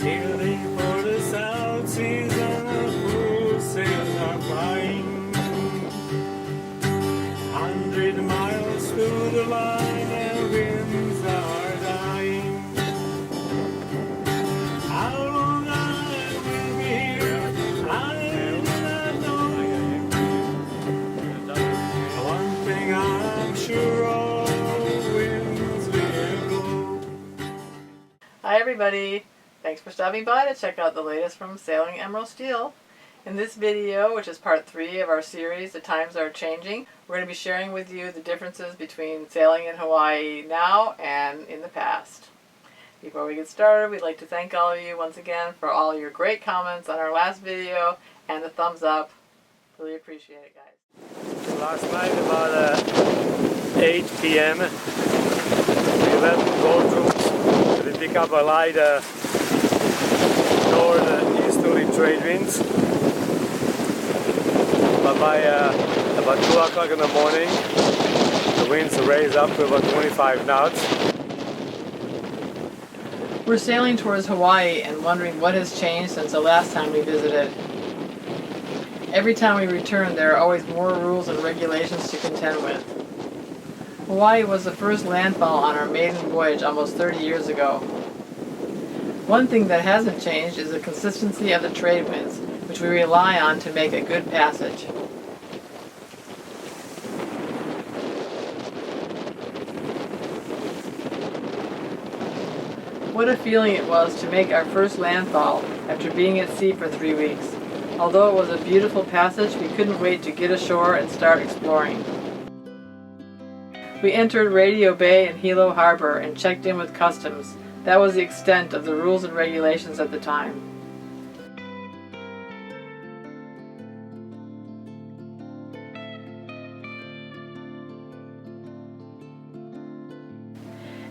Sailing for the South Seas and the full sails are flying. 100 miles through the line and winds are dying. How long I will be here, I do not know. One thing I'm sure of, winds will blow. Hi everybody! Thanks for stopping by to check out the latest from Sailing Emerald Steel. In this video, which is part 3 of our series, The Times Are Changing, we're going to be sharing with you the differences between sailing in Hawaii now and in the past. Before we get started, we'd like to thank all of you once again for all your great comments on our last video and the thumbs up. Really appreciate it, guys. Last night about 8 p.m. we left the boatrooms to pick up a light northeasterly trade winds. But by about 2 o'clock in the morning, the winds raised up to about 25 knots. We're sailing towards Hawaii and wondering what has changed since the last time we visited. Every time we return, there are always more rules and regulations to contend with. Hawaii was the first landfall on our maiden voyage almost 30 years ago. One thing that hasn't changed is the consistency of the trade winds, which we rely on to make a good passage. What a feeling it was to make our first landfall after being at sea for 3 weeks. Although it was a beautiful passage, we couldn't wait to get ashore and start exploring. We entered Radio Bay and Hilo Harbor and checked in with customs. That was the extent of the rules and regulations at the time.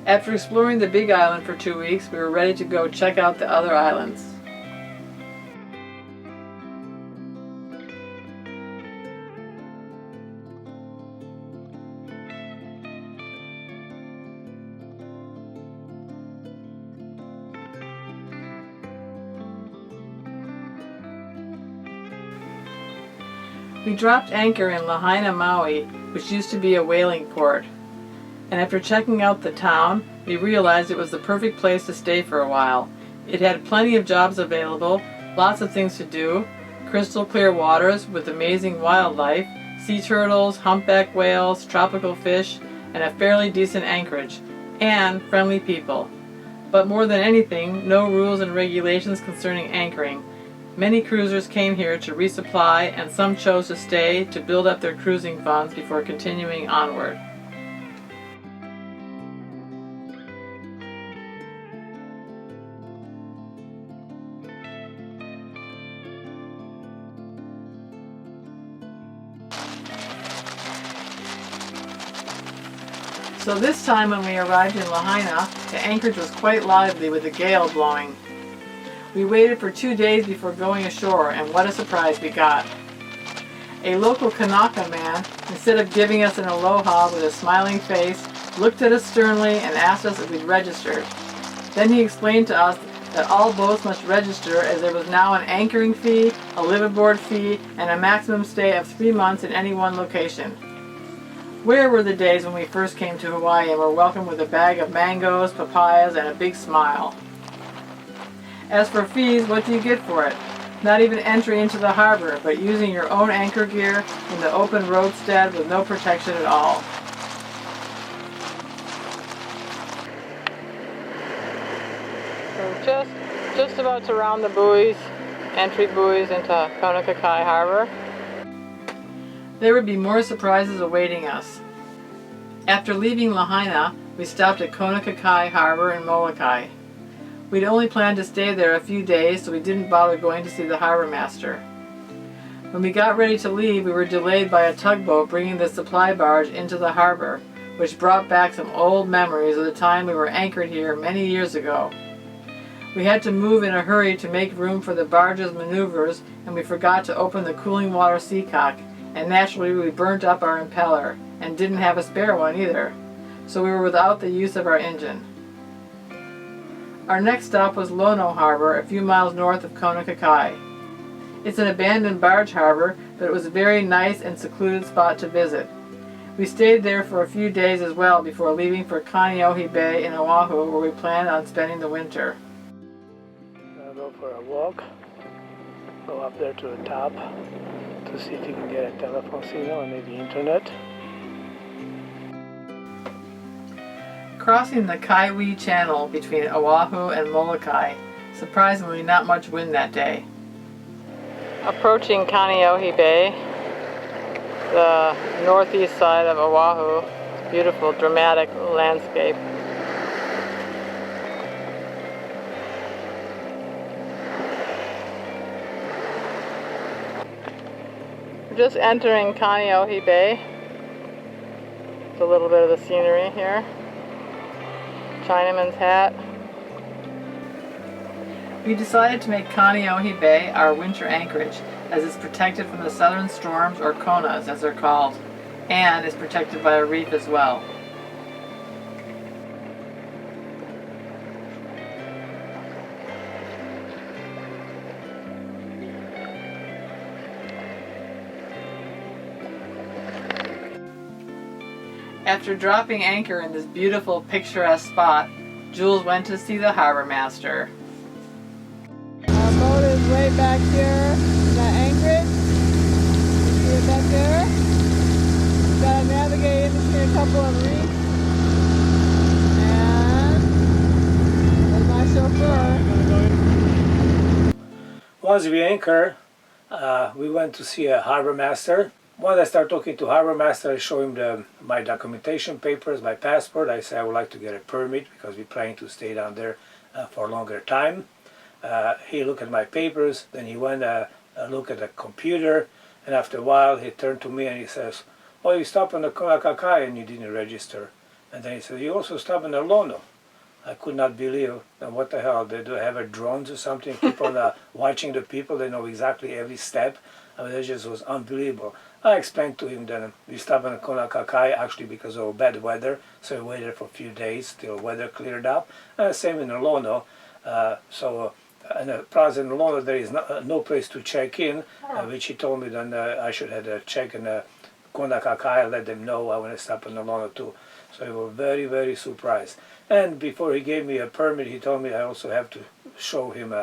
After exploring the Big Island for 2 weeks, we were ready to go check out the other islands. We dropped anchor in Lahaina, Maui, which used to be a whaling port. And after checking out the town, we realized it was the perfect place to stay for a while. It had plenty of jobs available, lots of things to do, crystal clear waters with amazing wildlife, sea turtles, humpback whales, tropical fish, and a fairly decent anchorage, and friendly people. But more than anything, no rules and regulations concerning anchoring. Many cruisers came here to resupply, and some chose to stay to build up their cruising funds before continuing onward. So this time when we arrived in Lahaina, the anchorage was quite lively with a gale blowing. We waited for 2 days before going ashore, and what a surprise we got. A local Kanaka man, instead of giving us an aloha with a smiling face, looked at us sternly and asked us if we'd registered. Then he explained to us that all boats must register, as there was now an anchoring fee, a live-aboard fee, and a maximum stay of 3 months in any one location. Where were the days when we first came to Hawaii and were welcomed with a bag of mangoes, papayas, and a big smile? As for fees, what do you get for it? Not even entry into the harbor, but using your own anchor gear in the open roadstead with no protection at all. So just about to round the buoys, entry buoys into Kona Kakai Harbor. There would be more surprises awaiting us. After leaving Lahaina, we stopped at Kona Kakai Harbor in Molokai. We'd only planned to stay there a few days, so we didn't bother going to see the harbor master. When we got ready to leave, we were delayed by a tugboat bringing the supply barge into the harbor, which brought back some old memories of the time we were anchored here many years ago. We had to move in a hurry to make room for the barge's maneuvers, and we forgot to open the cooling water seacock, and naturally we burnt up our impeller, and didn't have a spare one either, so we were without the use of our engine. Our next stop was Lono Harbor, a few miles north of Kona Kakai. It's an abandoned barge harbor, but it was a very nice and secluded spot to visit. We stayed there for a few days as well before leaving for Kaneohe Bay in Oahu, where we planned on spending the winter. I'll go for a walk, go up there to the top to see if you can get a telephone signal and maybe internet. Crossing the Kaiwi Channel between Oahu and Molokai. Surprisingly, not much wind that day. Approaching Kaneohe Bay, the northeast side of Oahu. Beautiful, dramatic landscape. We're just entering Kaneohe Bay. It's a little bit of the scenery here. Chinaman's Hat. We decided to make Kaneohe Bay our winter anchorage, as it's protected from the southern storms, or konas as they're called, and is protected by a reef as well. After dropping anchor in this beautiful, picturesque spot, Jules went to see the harbor master. Our boat is right back here, the anchorage. You see it back there? We've got to navigate in between a couple of reefs. And there's my chauffeur. Once we anchor, we went to see a harbor master. Once I start talking to harbor master, I show him my documentation papers, my passport. I say I would like to get a permit because we're planning to stay down there for a longer time. He looked at my papers, then he went look at the computer, and after a while he turned to me and he says, "Oh, you stopped on the Kona Kakai and you didn't register." And then he said, "You also stopped on the Lono." I could not believe, and what the hell, they do have a drones or something, people watching the people, they know exactly every step. I mean, it just was unbelievable. I explained to him that we stopped on Kona Kakai actually because of bad weather, so we waited for a few days till weather cleared up. Same in the Lono. And the problem in Lono, there is no place to check in, which he told me then I should have to check in Kona Kakai and let them know I want to stop in the Lono too. So we were very, very surprised. And before he gave me a permit, he told me I also have to show him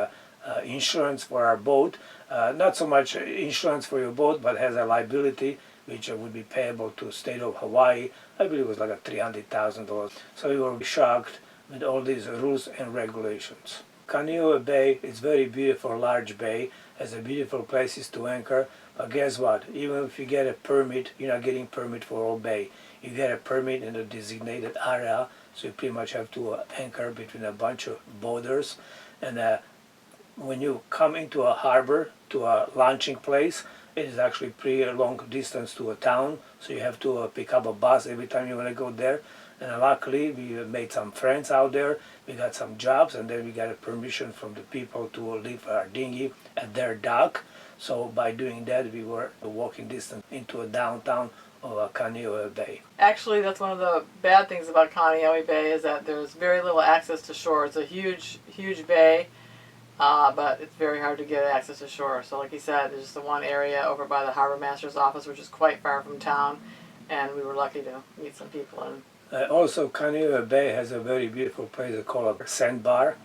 insurance for our boat. Not so much insurance for your boat, but has a liability which would be payable to the state of Hawaii. I believe it was like $300,000. So we were shocked with all these rules and regulations. Kaneohe Bay is very beautiful, large bay, has a beautiful places to anchor. But guess what? Even if you get a permit, you're not getting permit for all bay. You get a permit in a designated area, so you pretty much have to anchor between a bunch of boaters. And when you come into a harbor, to a launching place, it is actually pretty long distance to a town, so you have to pick up a bus every time you want to go there. And luckily we made some friends out there, we got some jobs, and then we got a permission from the people to leave our dinghy at their dock. So by doing that, we were walking distance into a downtown of Kaneohe Bay. Actually, that's one of the bad things about Kaneohe Bay, is that there's very little access to shore. It's a huge, huge bay. But it's very hard to get access to shore. So like he said, there's just the one area over by the harbor master's office, which is quite far from town, and we were lucky to meet some people. And also, Kaneohe Bay has a very beautiful place called a sandbar.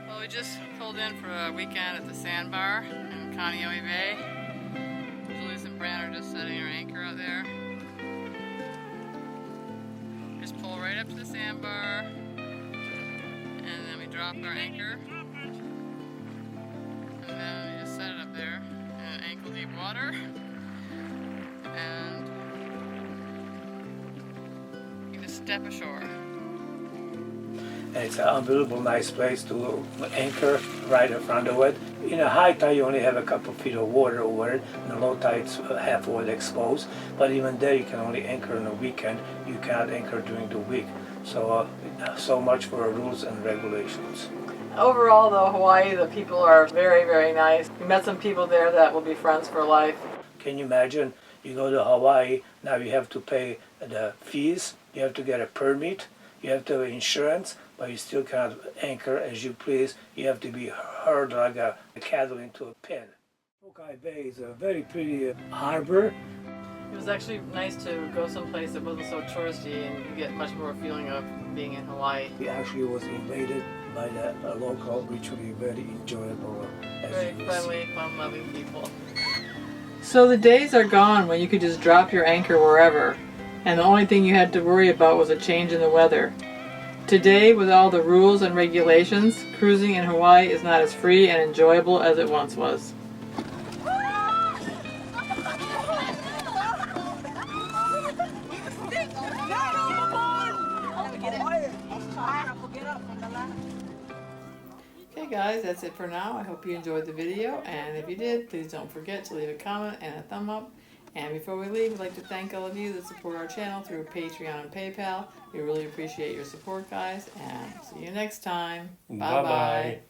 Well, we just pulled in for a weekend at the sandbar in Kaneohe Bay. Julius and Brand are just setting our anchor out there. Just pull right up to the sandbar, and then we drop our anchor. And then you just set it up there in ankle deep water, and you just step ashore. And it's an unbelievable nice place to anchor right in front of it. In a high tide you only have a couple of feet of water over it, and the low tide it's half of it exposed. But even there you can only anchor on the weekend, you cannot anchor during the week. So so much for rules and regulations. Overall though, Hawaii, the people are very, very nice. We met some people there that will be friends for life. Can you imagine, you go to Hawaii, now you have to pay the fees, you have to get a permit, You have to have insurance, but you still cannot anchor as you please. You have to be herd like a cattle into a pen. Hawkeye Bay is a very pretty harbor. It was actually nice to go someplace that wasn't so touristy and you get much more feeling of being in Hawaii. It actually was invaded by the local, which was very enjoyable. Very friendly, fun-loving people. So the days are gone when you could just drop your anchor wherever, and the only thing you had to worry about was a change in the weather. Today, with all the rules and regulations, cruising in Hawaii is not as free and enjoyable as it once was. Okay guys, that's it for now. I hope you enjoyed the video, and if you did, please don't forget to leave a comment and a thumb up. And before we leave, we'd like to thank all of you that support our channel through Patreon and PayPal. We really appreciate your support, guys, and see you next time. Bye-bye.